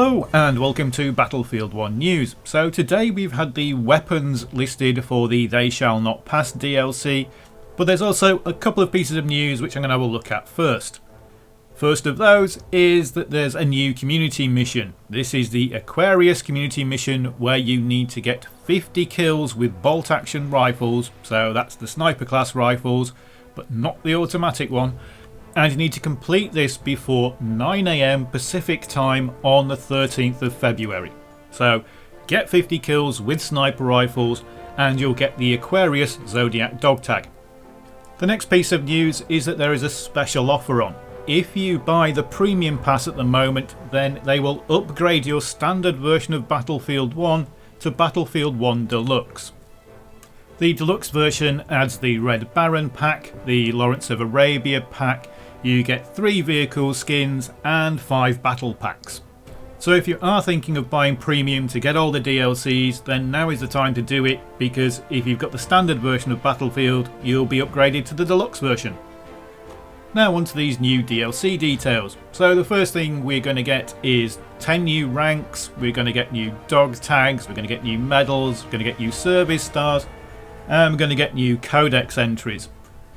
Hello and welcome to Battlefield 1 News. So today we've had the weapons listed for the They Shall Not Pass DLC, but there's also a couple of pieces of news which I'm going to have a look at first. First of those is that there's a new community mission. This is the Aquarius community mission where you need to get 50 kills with bolt action rifles, so that's the sniper class rifles, but not the automatic one. And you need to complete this before 9 AM Pacific time on the 13th of February. So get 50 kills with sniper rifles and you'll get the Aquarius Zodiac dog tag. The next piece of news is that there is a special offer on. If you buy the premium pass at the moment, then they will upgrade your standard version of Battlefield 1 to Battlefield 1 Deluxe. The Deluxe version adds the Red Baron pack, the Lawrence of Arabia pack. You get 3 vehicle skins and 5 battle packs. So if you are thinking of buying premium to get all the DLCs, then now is the time to do it, because if you've got the standard version of Battlefield, you'll be upgraded to the Deluxe version. Now onto these new DLC details. So the first thing we're going to get is 10 new ranks, we're going to get new dog tags, we're going to get new medals, we're going to get new service stars, and we're going to get new codex entries.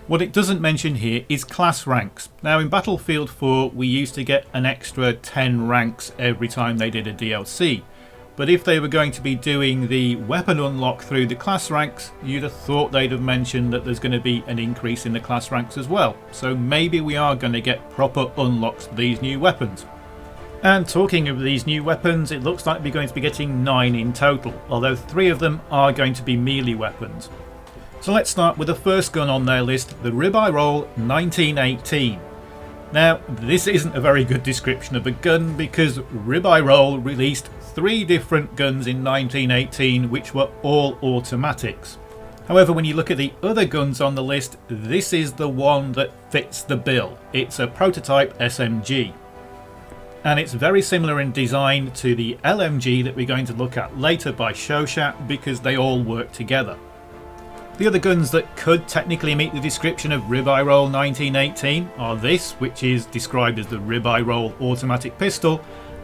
What it doesn't mention here is class ranks. Now in Battlefield 4 we used to get an extra 10 ranks every time they did a DLC. But if they were going to be doing the weapon unlock through the class ranks, you'd have thought they'd have mentioned that there's going to be an increase in the class ranks as well. So maybe we are going to get proper unlocks for these new weapons. And talking of these new weapons, it looks like we're going to be getting 9 in total, although 3 of them are going to be melee weapons. So let's start with the first gun on their list, the Ribeye Roll 1918. Now this isn't a very good description of a gun, because Ribeye Roll released 3 different guns in 1918 which were all automatics. However, when you look at the other guns on the list, this is the one that fits the bill. It's a prototype SMG. And it's very similar in design to the LMG that we're going to look at later by Shoshat, because they all work together. The other guns that could technically meet the description of Ribeye Roll 1918 are this, which is described as the Ribeye Roll automatic pistol,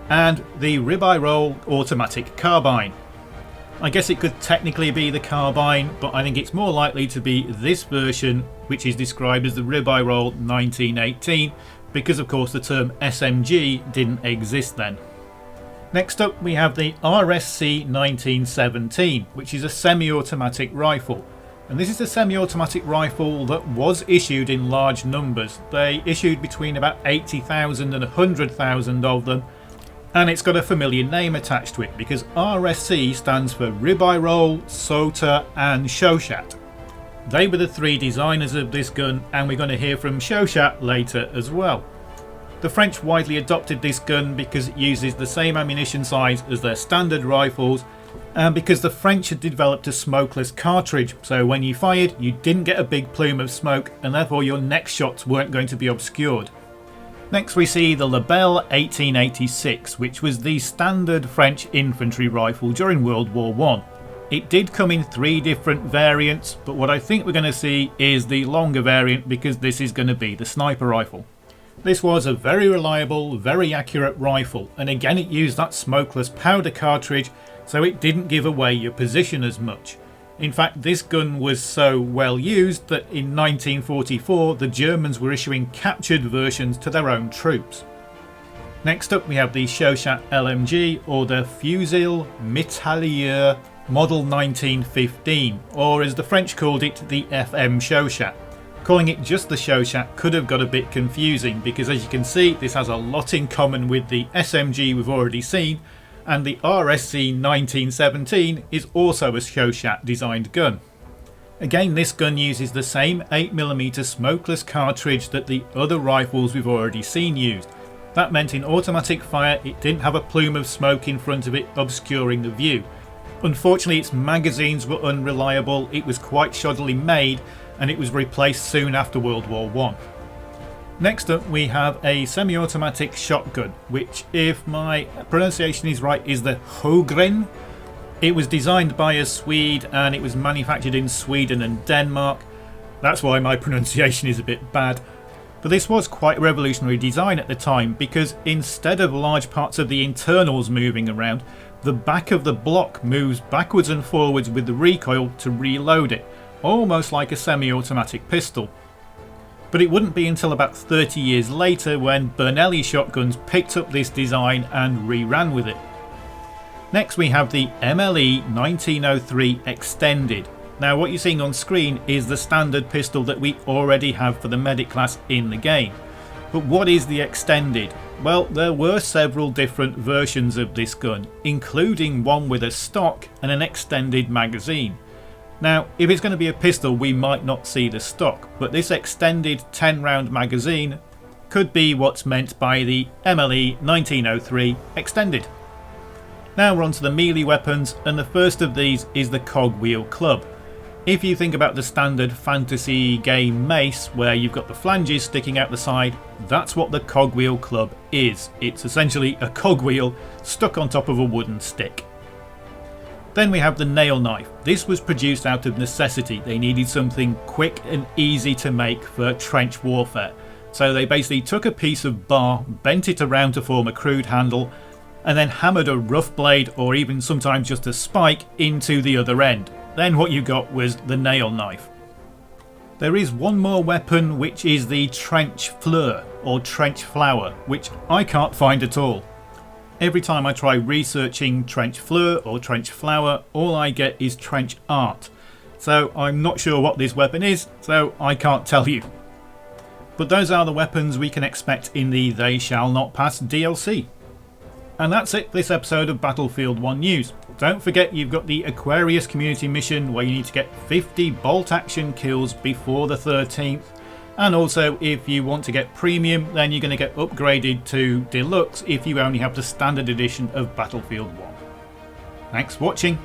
and the Ribeye Roll automatic carbine. I guess it could technically be the carbine, but I think it's more likely to be this version, which is described as the Ribeye Roll 1918, because of course the term SMG didn't exist then. Next up we have the RSC 1917, which is a semi-automatic rifle. And this is a semi-automatic rifle that was issued in large numbers. They issued between about 80,000 and 100,000 of them, and it's got a familiar name attached to it because RSC stands for Ribeye Roll, SOTA and Shoshat. They were the 3 designers of this gun, and we're going to hear from Shoshat later as well. The French widely adopted this gun because it uses the same ammunition size as their standard rifles, and because the French had developed a smokeless cartridge, so when you fired you didn't get a big plume of smoke, and therefore your next shots weren't going to be obscured. Next we see the Lebel 1886, which was the standard French infantry rifle during World War I. It did come in 3 different variants, but what I think we're going to see is the longer variant, because this is going to be the sniper rifle. This was a very reliable, very accurate rifle, and again it used that smokeless powder cartridge, so it didn't give away your position as much. In fact, this gun was so well used that in 1944 the Germans were issuing captured versions to their own troops. Next up we have the Shoshat LMG, or the Fusil Mitrailleur Model 1915, or as the French called it, the FM Shoshat. Calling it just the Shoshat could have got a bit confusing, because as you can see this has a lot in common with the SMG we've already seen, and the RSC 1917 is also a Shoshat designed gun. Again, this gun uses the same 8mm smokeless cartridge that the other rifles we've already seen used. That meant in automatic fire it didn't have a plume of smoke in front of it obscuring the view. Unfortunately its magazines were unreliable, it was quite shoddily made, and it was replaced soon after World War I. Next up we have a semi-automatic shotgun, which, if my pronunciation is right, is the Hogren. It was designed by a Swede and it was manufactured in Sweden and Denmark. That's why my pronunciation is a bit bad. But this was quite a revolutionary design at the time, because instead of large parts of the internals moving around, the back of the block moves backwards and forwards with the recoil to reload it, almost like a semi-automatic pistol. But it wouldn't be until about 30 years later when Bernelli shotguns picked up this design and re-ran with it. Next we have the MLE 1903 Extended. Now what you're seeing on screen is the standard pistol that we already have for the medic class in the game. But what is the Extended? Well, there were several different versions of this gun, including one with a stock and an extended magazine. Now, if it's going to be a pistol, we might not see the stock, but this extended 10 round magazine could be what's meant by the MLE 1903 Extended. Now we're on to the melee weapons, and the first of these is the Cogwheel Club. If you think about the standard fantasy game mace where you've got the flanges sticking out the side, that's what the Cogwheel Club is. It's essentially a cogwheel stuck on top of a wooden stick. Then we have the nail knife. This was produced out of necessity. They needed something quick and easy to make for trench warfare. So they basically took a piece of bar, bent it around to form a crude handle, and then hammered a rough blade, or even sometimes just a spike, into the other end. Then what you got was the nail knife. There is one more weapon, which is the trench fleur or trench flower, which I can't find at all. Every time I try researching trench fleur or trench flower, all I get is trench art. So I'm not sure what this weapon is, so I can't tell you. But those are the weapons we can expect in the They Shall Not Pass DLC. And that's it for this episode of Battlefield 1 News. Don't forget you've got the Aquarius community mission where you need to get 50 bolt action kills before the 13th. And also if you want to get premium, then you're going to get upgraded to Deluxe if you only have the standard edition of Battlefield 1. Thanks for watching.